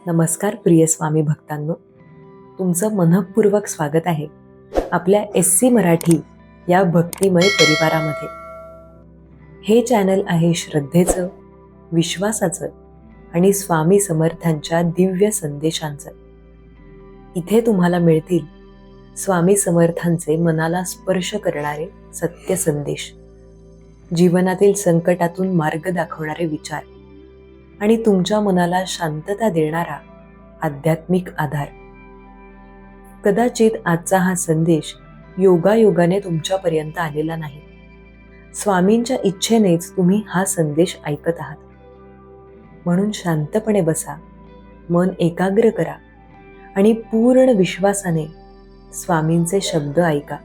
नमस्कार प्रिय स्वामी भक्तांनो, तुमचं मनःपूर्वक स्वागत आहे आपल्या SC मराठी या भक्तिमय परिवारामध्ये. हे चॅनल आहे श्रद्धेचं, विश्वासाचं आणि स्वामी समर्थांच्या दिव्य संदेशांचं. इथे तुम्हाला मिळतील स्वामी समर्थांचे मनाला स्पर्श करणारे सत्य संदेश, जीवनातील संकटातून मार्ग दाखवणारे विचार आणि तुमच्या मनाला शांतता देणारा आध्यात्मिक आधार. कदाचित आजचा हा संदेश योगायोगाने तुमच्यापर्यंत आलेला नाही. स्वामींच्या इच्छेनेच तुम्ही हा संदेश ऐकत आहात. म्हणून शांतपणे बसा, मन एकाग्र करा आणि पूर्ण विश्वासाने स्वामींचे शब्द ऐका.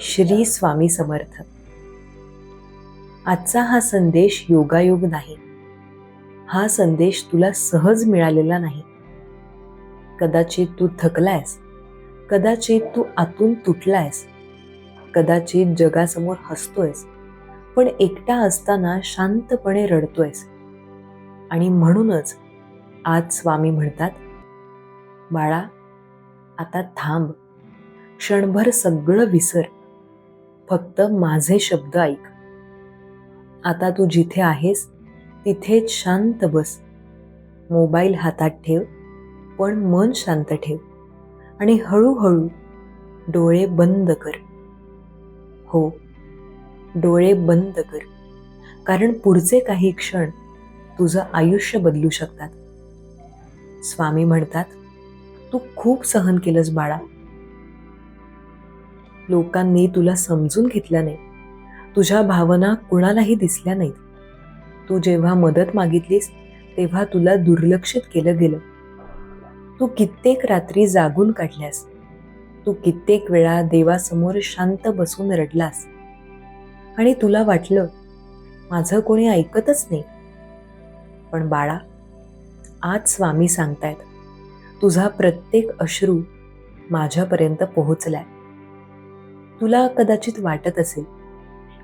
श्री स्वामी समर्थ. आजचा हा संदेश योगायोग नाही. हा संदेश तुला सहज मिळालेला नाही. कदाचित तू थकलायस, कदाचित तू आतून तुटलायस, कदाचित जगासमोर हसतोयस, पण एकटा असताना शांतपणे रडतोयस. आणि म्हणूनच आज स्वामी म्हणतात, बाळा, आता थांब, क्षणभर सगळं विसर, फक्त माझे शब्द ऐक. आता तू जिथे आहेस तिथेच शांत बस. मोबाईल हातात ठेव, पण मन शांत ठेव आणि हळूहळू डोळे बंद कर. हो, डोळे बंद कर, कारण पुढचे काही क्षण तुझं आयुष्य बदलू शकतात. स्वामी म्हणतात, तू खूप सहन केलंस बाळा. लोकांनी तुला समजून घेतलं नाही, तुझ्या भावना कुणालाही दिसल्या नाहीत. तू जेव्हा मदत मागितलीस तेव्हा तुला दुर्लक्षित केलं गेलं. तू कित्येक रात्री जागून काढल्यास, तू कित्येक वेळा देवासमोर शांत बसून रडलास आणि तुला वाटलं माझं कोणी ऐकतच नाही. पण बाळा, आज स्वामी सांगतायत, तुझा प्रत्येक अश्रू माझ्यापर्यंत पोहोचलाय. तुला कदाचित वाटत असेल,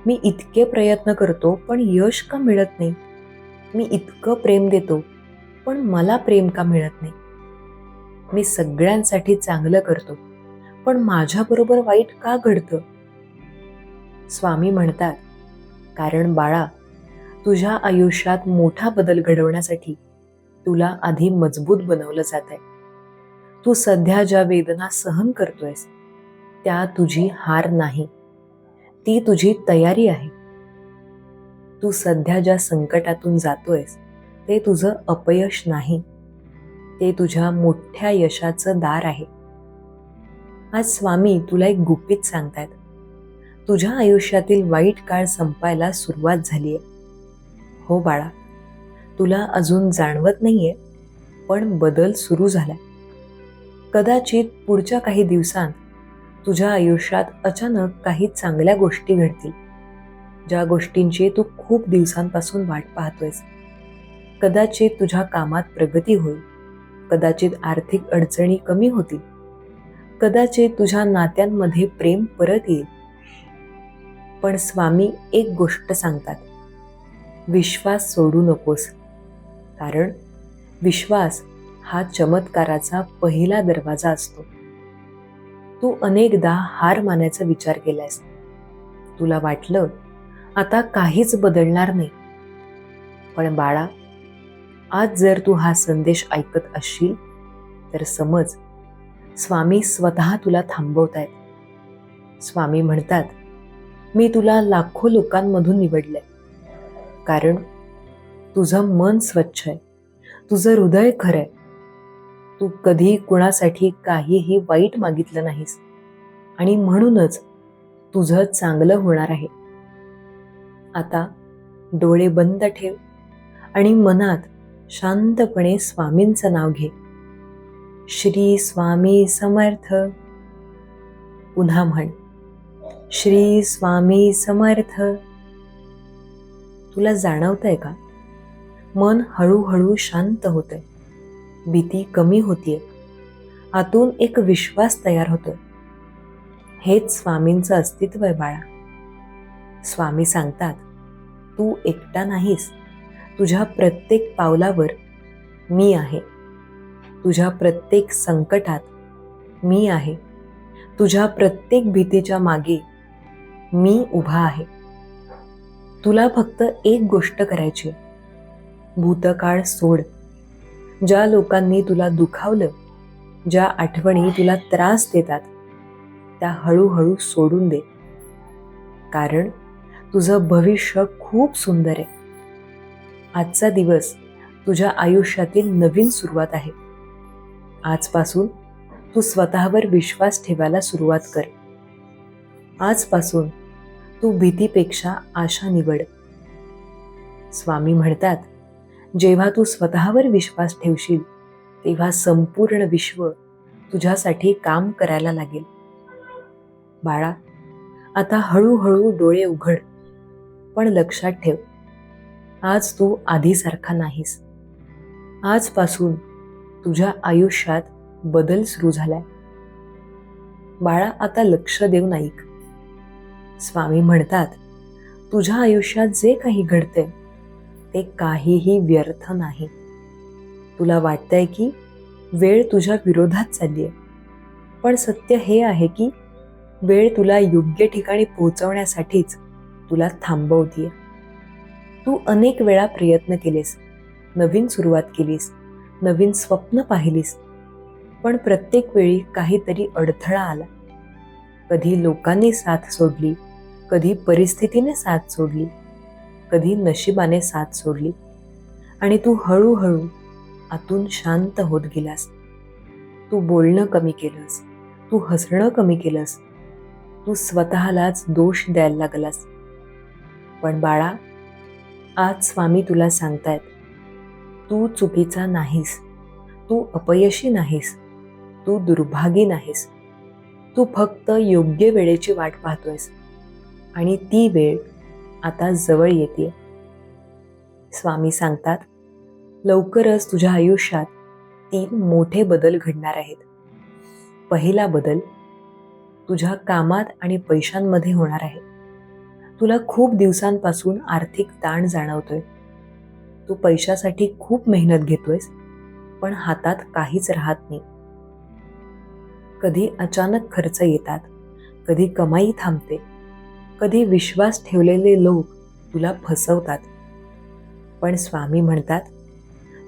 मी इतके प्रयत्न करतो पण यश का मिळत नाही? मी इतकं प्रेम देतो पण मला प्रेम का मिळत नाही? मी सगळ्यांसाठी चांगलं करतो पण माझ्याबरोबर वाईट का घडतं? स्वामी म्हणतात, कारण बाळा, तुझ्या आयुष्यात मोठा बदल घडवण्यासाठी तुला आधी मजबूत बनवलं जात आहे. तू सध्या ज्या वेदना सहन करतोयस त्या तुझी हार नाही, ती तुझी तयारी आहे. तू सध्या ज्या संकटातून जातोयस ते तुझं अपयश नाही, ते तुझ्या मोठ्या यशाचं दार आहे. आज स्वामी तुला एक गुपित सांगतायत, तुझ्या आयुष्यातील वाईट काळ संपायला सुरुवात झालीये. हो बाळा, तुला अजून जाणवत नाहीये, पण बदल सुरू झालाय. कदाचित पुढच्या काही दिवसांत तुझ्या आयुष्यात अचानक काही चांगल्या गोष्टी घडतील, ज्या गोष्टींची तू खूप दिवसांपासून वाट पाहतोयस. कदाचित तुझ्या कामात प्रगती होईल, कदाचित आर्थिक अडचणी कमी होतील, कदाचित तुझ्या नात्यांमध्ये प्रेम परत येईल. पण स्वामी एक गोष्ट सांगतात, विश्वास सोडू नकोस, कारण विश्वास हा चमत्काराचा पहिला दरवाजा असतो. तू अनेकदा हार मानायचा विचार केलायस. तुला वाटलं आता काहीच बदलणार नाही. पण बाळा, आज जर तू हा संदेश ऐकत असशील तर समज, स्वामी स्वतः तुला थांबवतायत. स्वामी म्हणतात, मी तुला लाखो लोकांमधून निवडलंय, कारण तुझं मन स्वच्छ आहे, तुझं हृदय खरं आहे. तू कधी कुणासाठी काहीही वाईट मागितलं नाहीस आणि म्हणूनच तुझं चांगलं होणार आहे. आता डोळे बंद ठेव आणि मनात शांतपणे स्वामींचं नाव घे. श्री स्वामी समर्थ. पुन्हा म्हण, श्री स्वामी समर्थ. तुला जाणवतंय का, मन हळूहळू शांत होतंय, भीती कमी होतीये, आतून एक विश्वास तयार होतोय. हेच स्वामींचं अस्तित्व आहे बाळा. स्वामी सांगतात, तू एकटा नाहीस. तुझ्या प्रत्येक पावलावर मी आहे. तुझ्या प्रत्येक संकटात मी आहे. तुझ्या प्रत्येक भीतीच्या मागे मी उभा आहे. तुला फक्त एक गोष्ट करायची, भूतकाळ सोड. ज्या लोकांनी तुला दुखावलं, ज्या आठवणी तुला त्रास देतात, त्या हळूहळू सोडून दे. कारण तुझं भविष्य खूप सुंदर आहे. आजचा दिवस तुझ्या आयुष्यातील नवीन सुरुवात आहे. आजपासून तू स्वतःवर विश्वास ठेवायला सुरुवात कर. आजपासून तू भीतीपेक्षा आशा निवड. स्वामी म्हणतात, जेव्हा तू स्वतःवर विश्वास ठेवशील तेव्हा संपूर्ण विश्व तुझ्यासाठी काम करायला लागेल. बाळा, आता हळूहळू डोळे उघड. पण लक्षात ठेव, आज तू आधीसारखा नाहीस. आजपासून तुझ्या आयुष्यात बदल सुरू झालाय. बाळा, आता लक्ष देऊन ऐक. स्वामी म्हणतात, तुझ्या आयुष्यात जे काही घडतंय ते काहीही व्यर्थ नाही. तुला वाटतंय की वेळ तुझ्या विरोधात चाललीय, पण सत्य हे आहे की वेळ तुला योग्य ठिकाणी पोहोचवण्यासाठीच तुला थांबवतीये. तू अनेक वेळा प्रयत्न केलेस, नवीन सुरुवात केलीस, नवीन स्वप्न पाहिलीस, पण प्रत्येक वेळी काहीतरी अडथळा आला. कधी लोकांनी साथ सोडली, कधी परिस्थितीने साथ सोडली, कधी नशिबाने साथ सोडली, आणि तू हळूहळू आतून शांत होत गेलास. तू बोलणं कमी केलंस, तू हसणं कमी केलंस, तू स्वतःलाच दोष द्यायला लागलास. पण बाळा, आज स्वामी तुला सांगतायत, तू चुकीचा नाहीस, तू अपयशी नाहीस, तू दुर्भागी नाहीस. तू फक्त योग्य वेळेची वाट पाहतोयस आणि ती वेळ आता जवळ येते. स्वामी सांगतात, लवकरच तुझ्या आयुष्यात 3 मोठे बदल घडणार आहेत. पहिला बदल तुझ्या कामात आणि पैशांमध्ये होणार आहे. तुला खूप दिवसांपासून आर्थिक ताण जाणवतोय. तू पैशासाठी खूप मेहनत घेतोयस, पण हातात काहीच राहत नाही. कधी अचानक खर्च येतात, कधी कमाई थांबते, कधी विश्वास ठेवलेले लोक तुला फसवतात. पण स्वामी म्हणतात,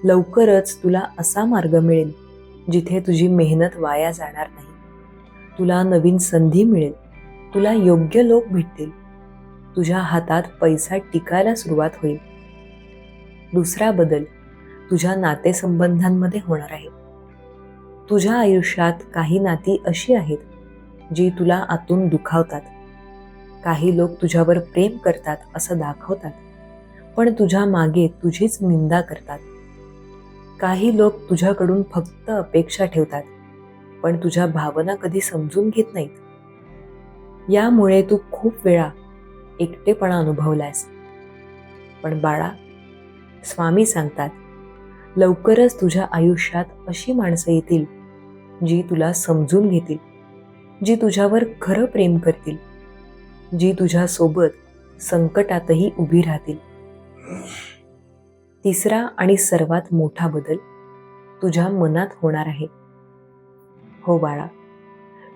लवकरच तुला असा मार्ग मिळेल जिथे तुझी मेहनत वाया जाणार नाही. तुला नवीन संधी मिळेल, तुला योग्य लोक भेटतील, तुझ्या हातात पैसा टिकायला सुरुवात होईल. दुसरा बदल तुझ्या नातेसंबंधांमध्ये होणार आहे. तुझ्या आयुष्यात काही नाती अशी आहेत जी तुला आतून दुखावतात. काही लोक तुझ्यावर प्रेम करतात असं दाखवतात, पण तुझ्या मागे तुझीच निंदा करतात. काही लोक तुझ्याकडून फक्त अपेक्षा ठेवतात, पण तुझ्या भावना कधी समजून घेत नाहीत. यामुळे तू खूप वेळा एकटेपणा अनुभवलायस. पण बाळा, स्वामी सांगतात, लवकरच तुझ्या आयुष्यात अशी माणसं येतील जी तुला समजून घेतील, जी तुझ्यावर खरं प्रेम करतील, जी तुझ्यासोबत संकटातही उभी राहतील. तिसरा आणि सर्वात मोठा बदल तुझ्या मनात होणार आहे. हो बाळा,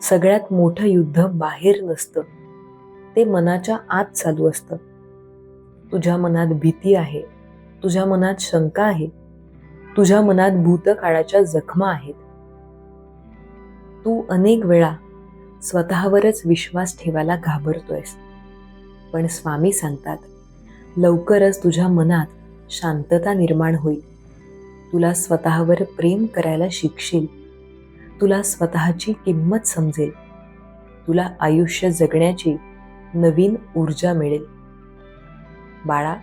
सगळ्यात मोठं युद्ध बाहेर नसतं, ते मनाच्या आत चालू असतं. तुझ्या मनात भीती आहे, तुझ्या मनात शंका आहे, तुझ्या मनात भूतकाळाच्या जखमा आहेत. तू अनेक वेळा स्वतःवरच विश्वास ठेवायला घाबरतोयस. पण स्वामी सांगतात, लवकरच तुझ्या मनात शांतता निर्माण होईल. तुला स्वतःवर प्रेम करायला शिकशील. तुला स्वतःची किंमत समजेल. तुला आयुष्य जगण्याची नवीन ऊर्जा मिळेल. बाळा,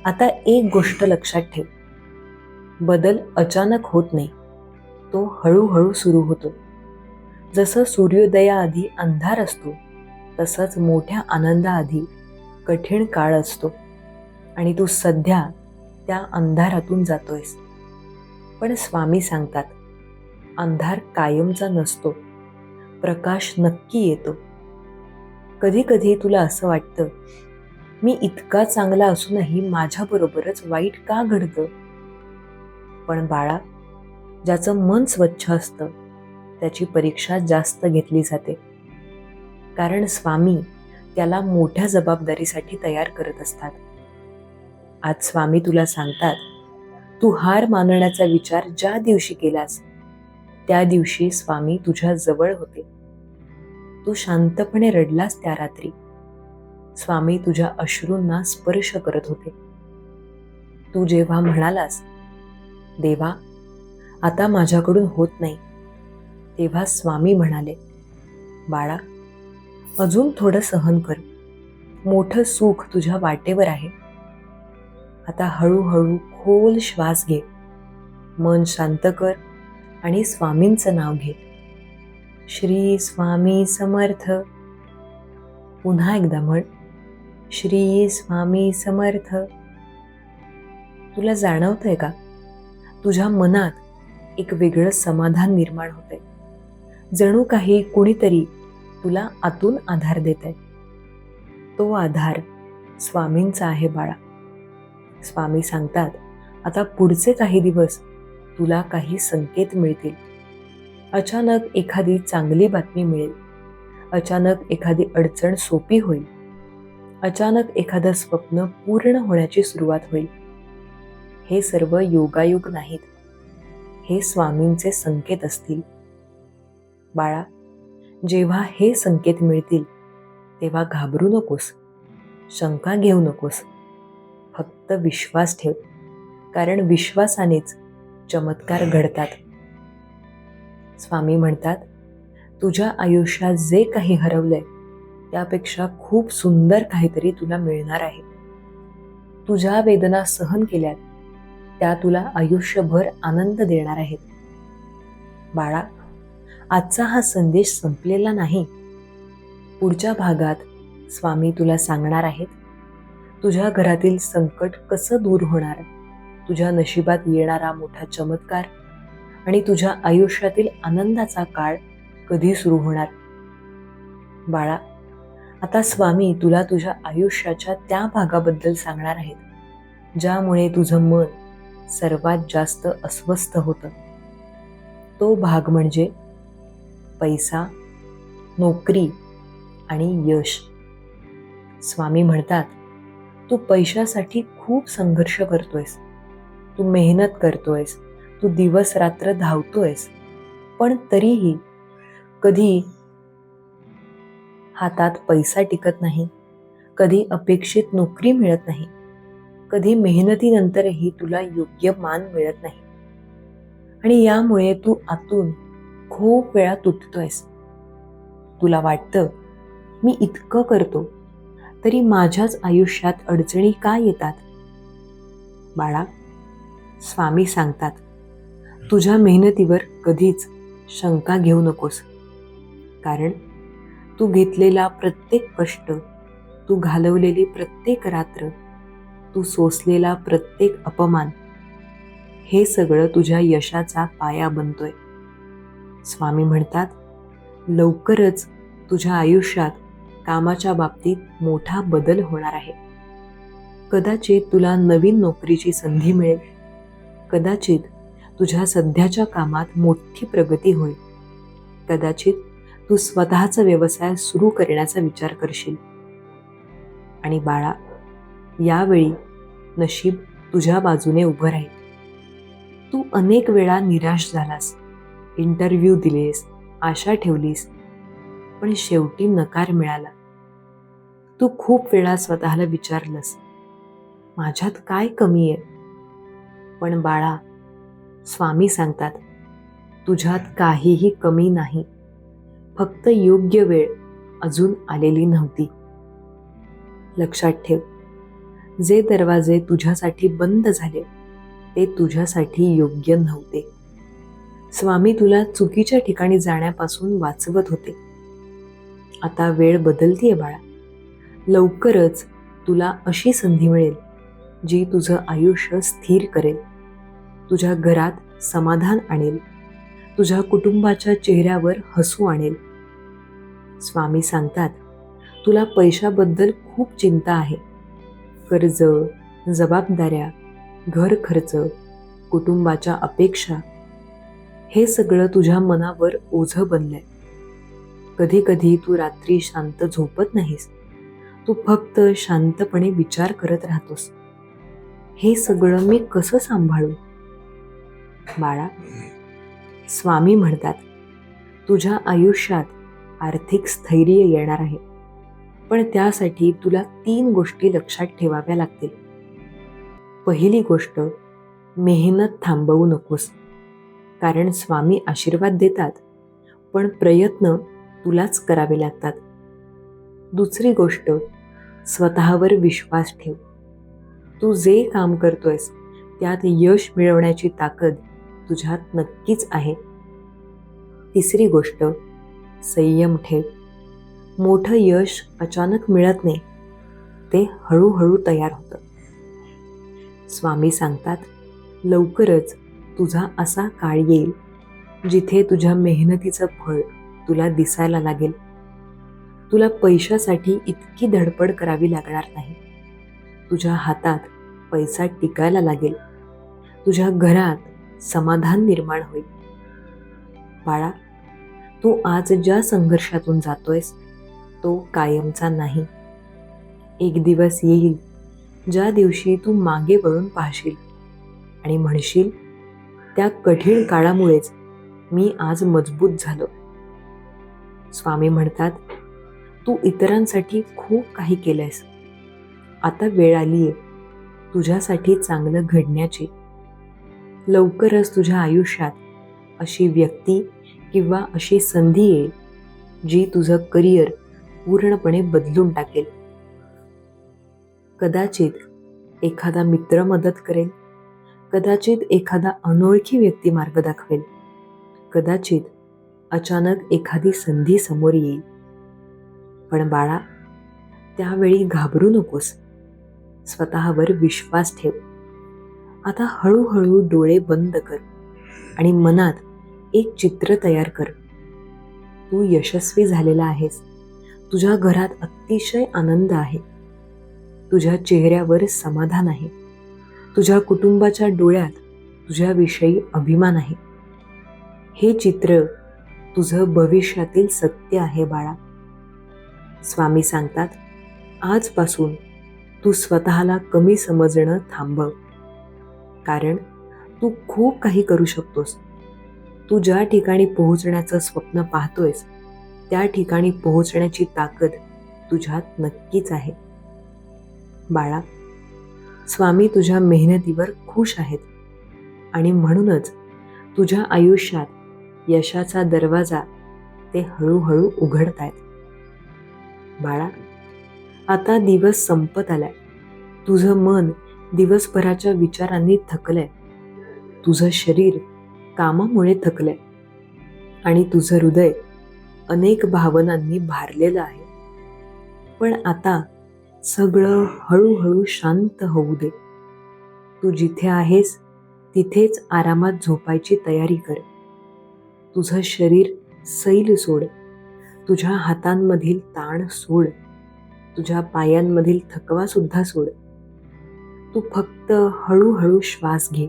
आता एक गोष्ट लक्षात ठेव, बदल अचानक होत नाही, तो हळूहळू सुरू होतो. जसं सूर्योदयाआधी अंधार असतो, तसंच मोठ्या आनंदाआधी कठीण काळ असतो, आणि तू सध्या त्या अंधारातून जातोयस. पण स्वामी सांगतात, अंधार कायमचा नसतो, प्रकाश नक्की येतो. कधी कधी तुला असं वाटतं, मी इतका चांगला असूनही माझ्याबरोबरच वाईट का घडतं? पण बाळा, ज्याचं मन स्वच्छ असतं त्याची परीक्षा जास्त घेतली जाते, कारण स्वामी त्याला मोठ्या जबाबदारीसाठी तयार करत असतात. आज स्वामी तुला सांगतात, तू हार मानण्याचा विचार ज्या दिवशी केलास त्या दिवशी स्वामी तुझ्या जवळ होते. तू शांतपणे रडलास त्या रात्री, स्वामी तुझ्या अश्रूंना स्पर्श करत होते. तू जेव्हा म्हणालास, देवा आता माझ्याकडून होत नाही, तेव्हा स्वामी म्हणाले, बाळा अजून थोडं सहन कर, मोठं सुख तुझ्या वाटेवर आहे. आता हळूहळू खोल श्वास घे, मन शांत कर आणि स्वामींचं नाव घे. श्री स्वामी समर्थ. पुन्हा एकदा म्हण, श्री स्वामी समर्थ. तुला जाणवतंय का, तुझ्या मनात एक वेगळं समाधान निर्माण होतंय. जणू काही कुणीतरी तुला आतून आधार देतंय. तो आधार स्वामींचा आहे बाळा. स्वामी सांगतात, आता पुढचे काही दिवस तुला काही संकेत मिळतील. अचानक एखादी चांगली बातमी मिळेल, अचानक एखादी अडचण सोपी होईल, अचानक एखादं स्वप्न पूर्ण होण्याची सुरुवात होईल. हे सर्व योगायोग नाहीत, हे स्वामींचे संकेत असतील. बाळा, जेव्हा हे संकेत मिळतील तेव्हा घाबरू नकोस, शंका घेऊ नकोस. फक्त विश्वास ठेव, कारण विश्वासानेच चमत्कार घडतात. स्वामी म्हणतात, तुझ्या आयुष्यात जे काही हरवलंय त्यापेक्षा खूप सुंदर काहीतरी तुला मिळणार आहे. तू ज्या वेदना सहन केल्यात त्या तुला आयुष्यभर आनंद देणार आहेत. बाळा, आजचा हा संदेश संपलेला नाही. पुढच्या भागात स्वामी तुला सांगणार आहेत, तुझ्या घरातील संकट कसं दूर होणार, तुझ्या नशिबात येणारा मोठा चमत्कार आणि तुझ्या आयुष्यातील आनंदाचा काळ कधी सुरू होणार. बाळा, आता स्वामी तुला तुझ्या आयुष्याच्या त्या भागाबद्दल सांगणार आहेत ज्यामुळे तुझं मन सर्वात जास्त अस्वस्थ होतं. तो भाग म्हणजे पैसा, नोकरी आणि यश. स्वामी म्हणतात, तू पैशासाठी खूप संघर्ष करतोयस, तू मेहनत करतोयस, तू दिवस रात्र धावतोयस, पण तरीही कधी हातात पैसा टिकत नाही, कधी अपेक्षित नोकरी मिळत नाही, कधी मेहनतीनंतरही तुला योग्य मान मिळत नाही आणि यामुळे तू आतून खूप वेळा तुटतोयस. तुला वाटतं, मी इतकं करतो तरी माझ्याच आयुष्यात अडचणी का येतात. बाळा, स्वामी सांगतात, तुझ्या मेहनतीवर कधीच शंका घेऊ नकोस, कारण तू घेतलेला प्रत्येक कष्ट, तू घालवलेली प्रत्येक रात्र, तू सोसलेला प्रत्येक अपमान, हे सगळं तुझ्या यशाचा पाया बनतोय. स्वामी म्हणतात, लवकरच तुझ्या आयुष्यात कामाच्या बाबतीत मोठा बदल होणार आहे. कदाचित तुला नवीन नोकरीची संधी मिळेल, कदाचित तुझ्या सध्याच्या कामात मोठी प्रगती होईल, कदाचित तू स्वतःचा व्यवसाय सुरू करण्याचा विचार करशील. आणि बाळा, यावेळी नशीब तुझ्या बाजूने उभं राहील. तू अनेक वेळा निराश झालास, इंटरव्ह्यू दिलेस, आशा ठेवलीस, पण शेवटी नकार मिळाला. तू खूप वेळा स्वतःला विचारलंस, माझ्यात काय कमी आहे. पण बाळा, स्वामी सांगतात, तुझ्यात काहीही कमी नाही, फक्त योग्य वेळ अजून आलेली नव्हती. लक्षात ठेव, जे दरवाजे तुझ्यासाठी बंद झाले ते तुझ्यासाठी योग्य नव्हते. स्वामी तुला चुकीच्या ठिकाणी जाण्यापासून वाचवत होते. आता वेळ बदलतीये बाळा. लवकरच तुला अशी संधी मिळेल जी तुझं आयुष्य स्थिर करेल, तुझ्या घरात समाधान आणेल, तुझ्या कुटुंबाच्या चेहऱ्यावर हसू आणेल. स्वामी सांगतात, तुला पैशाबद्दल खूप चिंता आहे. कर्ज, जबाबदाऱ्या, घर खर्च, कुटुंबाच्या अपेक्षा, हे सगळं तुझ्या मनावर ओझं बनलंय. कधी कधी तू रात्री शांत झोपत नाहीस. तू फक्त शांतपणे विचार करत राहतोस, हे सगळं मी कसं सांभाळू? बाळा, स्वामी म्हणतात, तुझ्या आयुष्यात आर्थिक स्थैर्य येणार आहे, पण त्यासाठी तुला 3 गोष्टी लक्षात ठेवाव्या लागतील. पहिली गोष्ट, मेहनत थांबवू नकोस. कारण स्वामी आशीर्वाद देतात, पण प्रयत्न तुलाच करावे लागतात. दुसरी गोष्ट, स्वतःवर विश्वास ठेव. तू जे काम करतोयस त्यात यश मिळवण्याची ताकद तुझ्यात नक्कीच आहे. तिसरी गोष्ट, संयम ठेव. मोठं यश अचानक मिळत नाही, ते हळूहळू तयार होतं. स्वामी सांगतात, लवकरच तुझा असा काळ येईल जिथे तुझ्या मेहनतीचं फळ तुला दिसायला लागेल. तुला पैशासाठी इतकी धडपड करावी लागणार नाही. तुझ्या हातात पैसा टिकायला लागेल. तुझ्या घरात समाधान निर्माण होईल. बाळा, तू आज ज्या संघर्षातून जातोयस तो कायमचा नाही. एक दिवस येईल ज्या दिवशी तू मागे वळून पाहशील आणि म्हणशील, त्या कठीण काळामुळेच मी आज मजबूत झालो. स्वामी म्हणतात, तू इतरांसाठी खूप काही केलंयस. आता वेळ आलीये तुझ्यासाठी चांगलं घडण्याची. लवकरच तुझ्या आयुष्यात अशी व्यक्ती किंवा अशी संधी येईल जी तुझं करिअर पूर्णपणे बदलून टाकेल. कदाचित एखादा मित्र मदत करेल, कदाचित एखादा अनोळखी व्यक्ती मार्ग दाखवेल, कदाचित अचानक एखादी संधी समोर येईल. पण बाळा, त्यावेळी घाबरू नकोस. स्वतःवर विश्वास ठेव. आता हळूहळू डोळे बंद कर आणि मनात एक चित्र तयार कर. तू यशस्वी झालेला आहेस. तुझ्या घरात अतिशय आनंद आहे. तुझ्या चेहऱ्यावर समाधान आहे. तुझ्या कुटुंबाच्या डोळ्यात तुझ्याविषयी अभिमान आहे. हे चित्र तुझं भविष्यातील सत्य आहे बाळा. स्वामी सांगतात, आजपासून तू स्वतःला कमी समजणं थांबव. कारण तू खूप काही करू शकतोस. तू ज्या ठिकाणी पोहोचण्याचं स्वप्न पाहतोयस त्या ठिकाणी पोहोचण्याची ताकद तुझ्यात नक्कीच आहे. बाळा, स्वामी तुझ्या मेहनतीवर खुश आहेत आणि म्हणूनच तुझ्या आयुष्यात यशाचा दरवाजा ते हळूहळू उघडतायत. बाळा, आता दिवस संपत आलाय. तुझं मन दिवसभराच्या विचारांनी थकलंय. तुझं शरीर कामामुळे थकलंय आणि तुझं हृदय अनेक भावनांनी भारलेलं आहे. पण आता सगळं हळूहळू शांत होऊ दे. तू जिथे आहेस तिथेच आरामात झोपायची तयारी कर. तुझं शरीर सैल सोड. तुझ्या हातांमधील ताण सोड. तुझ्या पायांमधील थकवा सुद्धा सोड. तू फक्त हळूहळू श्वास घे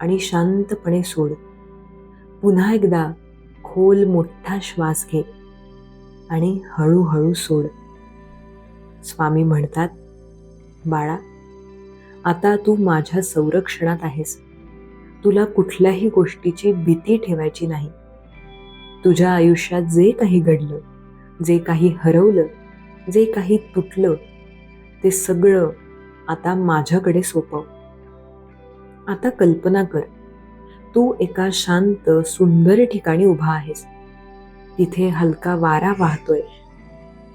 आणि शांतपणे सोड. पुन्हा एकदा खोल मोठा श्वास घे आणि हळूहळू सोड. स्वामी म्हणतात, बाळा, आता तू माझ्या संरक्षणात आहेस. तुला कुठल्याही गोष्टीची भीती ठेवायची नाही. तुझ्या आयुष्यात जे काही घडलं, जे काही हरवलं, जे काही तुटलं, ते सगळं आता माझ्याकडे सोपव. आता कल्पना कर, तू एका शांत सुंदर ठिकाणी उभा आहेस. तिथे हलका वारा वाहतोय.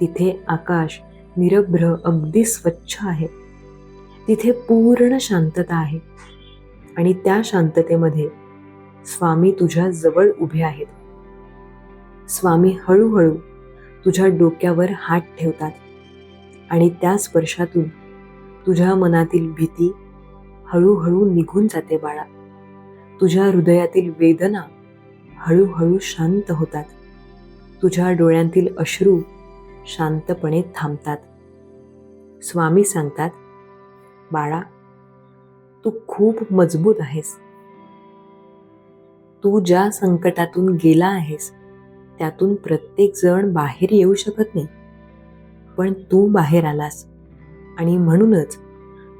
तिथे आकाश निरभ्र अगदी स्वच्छ आहे. तिथे पूर्ण शांतता आहे आणि त्या शांततेमध्ये स्वामी तुझ्या जवळ उभे आहेत. स्वामी हळूहळू तुझ्या डोक्यावर हात ठेवतात आणि त्या स्पर्शातून तुझ्या मनातील भीती हळूहळू निघून जाते बाळा. तुझ्या हृदयातील वेदना हळूहळू शांत होतात. तुझ्या डोळ्यांतील अश्रू शांतपणे थांबतात. स्वामी सांगतात, बाळा, तू खूप मजबूत आहेस. तू ज्या संकटातून गेला आहेस त्यातून प्रत्येक जण बाहेर येऊ शकत नाही, पण तू बाहेर आलास आणि म्हणूनच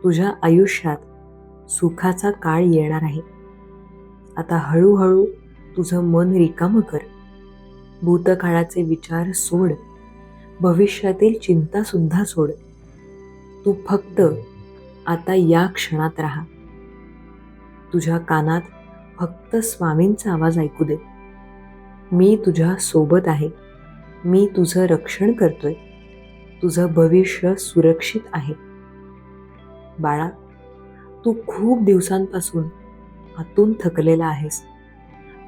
तुझ्या आयुष्यात सुखाचा काळ येणार आहे. आता हळूहळू तुझं मन रिकामं कर. भूतकाळाचे विचार सोड, भविष्यातील चिंता सुद्धा सोड. तू फक्त आता या क्षणात राहा. तुझ्या कानात फक्त स्वामींचा आवाज ऐकू दे. मी तुझ्या सोबत आहे. मी तुझं रक्षण करतोय. तुझं भविष्य सुरक्षित आहे. बाळा, तू खूप दिवसांपासून आतून थकलेला आहेस.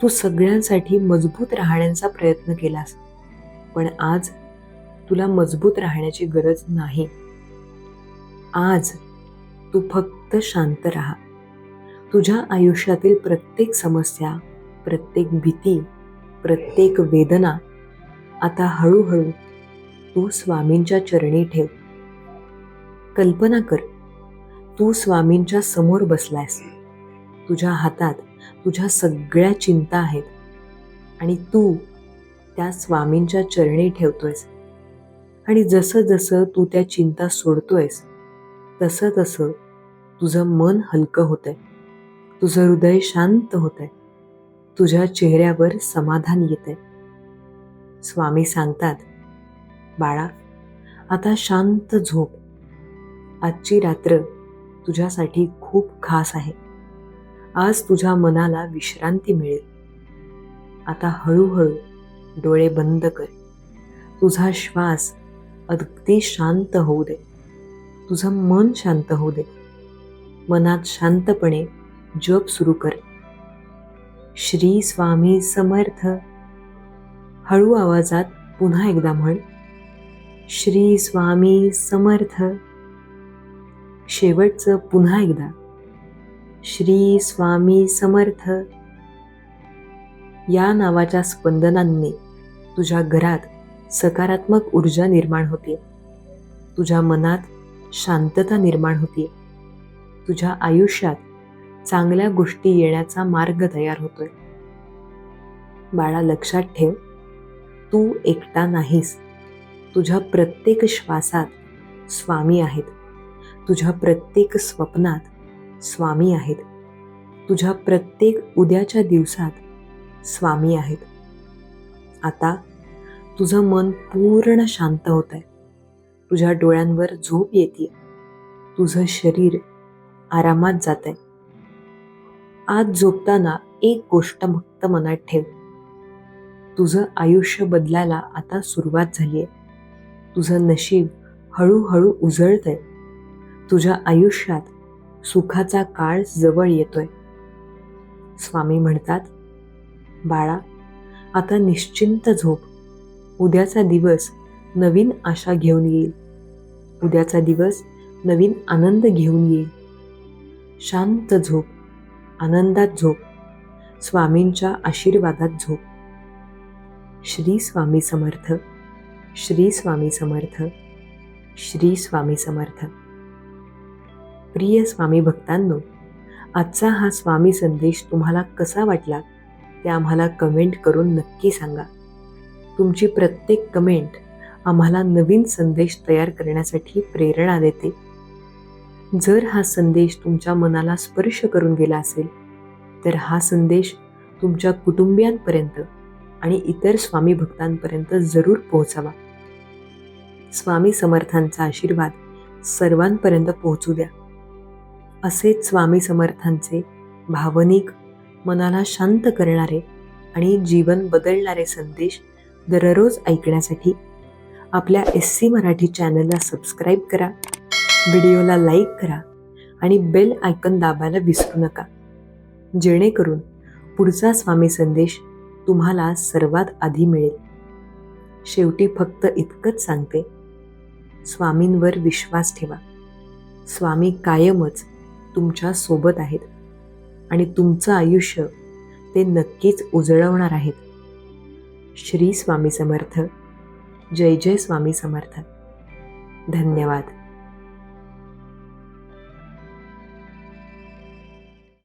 तू सगळ्यांसाठी मजबूत राहण्याचा प्रयत्न केलास, पण आज तुला मजबूत राहण्याची गरज नाही. आज तू फक्त शांत राहा. तुझ्या आयुष्यातील प्रत्येक समस्या, प्रत्येक भीती, प्रत्येक वेदना आता हळूहळू तू स्वामींच्या चरणी ठेव. कल्पना कर, तू स्वामींच्या समोर बसलायस. तुझ्या हातात तुझ्या सगळ्या चिंता आहेत आणि तू त्या स्वामींच्या चरणी ठेवतोयस. आणि जसं जसं तू त्या चिंता सोडतोयस तसं तसं तुझं मन हलकं होतंय. तुझं हृदय शांत होतंय. तुझ्या चेहऱ्यावर समाधान येतंय. स्वामी सांगतात, बाळा, आता शांत झोप. आजची रात्र तुझ्यासाठी खूप खास आहे. आज तुझ्या मनाला विश्रांती मिळेल. आता हळूहळू डोळे बंद कर. तुझा श्वास अगदी शांत होऊ दे. तुझं मन शांत होऊ दे. मनात शांतपणे जप सुरू कर. श्री स्वामी समर्थ. हळू आवाजात पुन्हा एकदा म्हण, श्री स्वामी समर्थ. शेवटचं पुन्हा एकदा, श्री स्वामी समर्थ. या नावाच्या स्पंदनांनी तुझ्या घरात सकारात्मक ऊर्जा निर्माण होते. तुझ्या मनात शांतता निर्माण होते. तुझ्या आयुष्यात चांगल्या गोष्टी येण्याचा मार्ग तयार होतोय. बाळा, लक्षात ठेव, तू एकटा नाहीस. तुझ्या प्रत्येक श्वासात स्वामी आहेत. तुझ्या प्रत्येक स्वप्नात स्वामी आहेत. तुझ्या प्रत्येक उद्याच्या दिवसात स्वामी आहेत. आता तुझं मन पूर्ण शांत होत आहे. तुझ्या डोळ्यांवर झोप येते. तुझं शरीर आरामात जात आहे. आज झोपताना एक गोष्ट फक्त मनात ठेव, तुझं आयुष्य बदलायला आता सुरुवात झाली आहे. तुझं नशीब हळूहळू उजळतंय. तुझ्या आयुष्यात सुखाचा काळ जवळ येतोय. स्वामी म्हणतात, बाळा, आता निश्चिंत झोप. उद्याचा दिवस नवीन आशा घेऊन येईल. उद्याचा दिवस नवीन आनंद घेऊन येईल. शांत झोप, आनंदात झोप, स्वामींच्या आशीर्वादात झोप. श्री स्वामी समर्थ. श्री स्वामी समर्थ. श्री स्वामी समर्थ. प्रिय स्वामी भक्तांनो, आजचा हा स्वामी संदेश तुम्हाला कसा वाटला ते आम्हाला कमेंट करून नक्की सांगा. तुमची प्रत्येक कमेंट आम्हाला नवीन संदेश तयार करण्यासाठी प्रेरणा देते. जर हा संदेश तुमच्या मनाला स्पर्श करून गेला असेल तर हा संदेश तुमच्या कुटुंबियांपर्यंत आणि इतर स्वामी भक्तांपर्यंत जरूर पोहोचवा. स्वामी समर्थांचा आशीर्वाद सर्वांपर्यंत पोहोचू द्या. असेच स्वामी समर्थांचे भावनिक, मनाला शांत करणारे आणि जीवन बदलणारे संदेश दररोज ऐकण्यासाठी आपल्या SC मराठी चॅनलला सबस्क्राईब करा, व्हिडिओला लाईक करा आणि बेल आयकॉन दाबायला विसरू नका, जेणेकरून पुढचा स्वामी संदेश तुम्हाला सर्वात आधी मिळेल. शेवटी फक्त इतकंच सांगते, स्वामींवर विश्वास ठेवा. स्वामी कायमच तुमच्या सोबत आहेत आणि तुमचं आयुष्य ते नक्कीच उजळवणार आहेत. श्री स्वामी समर्थ. जय जय स्वामी समर्थ. धन्यवाद.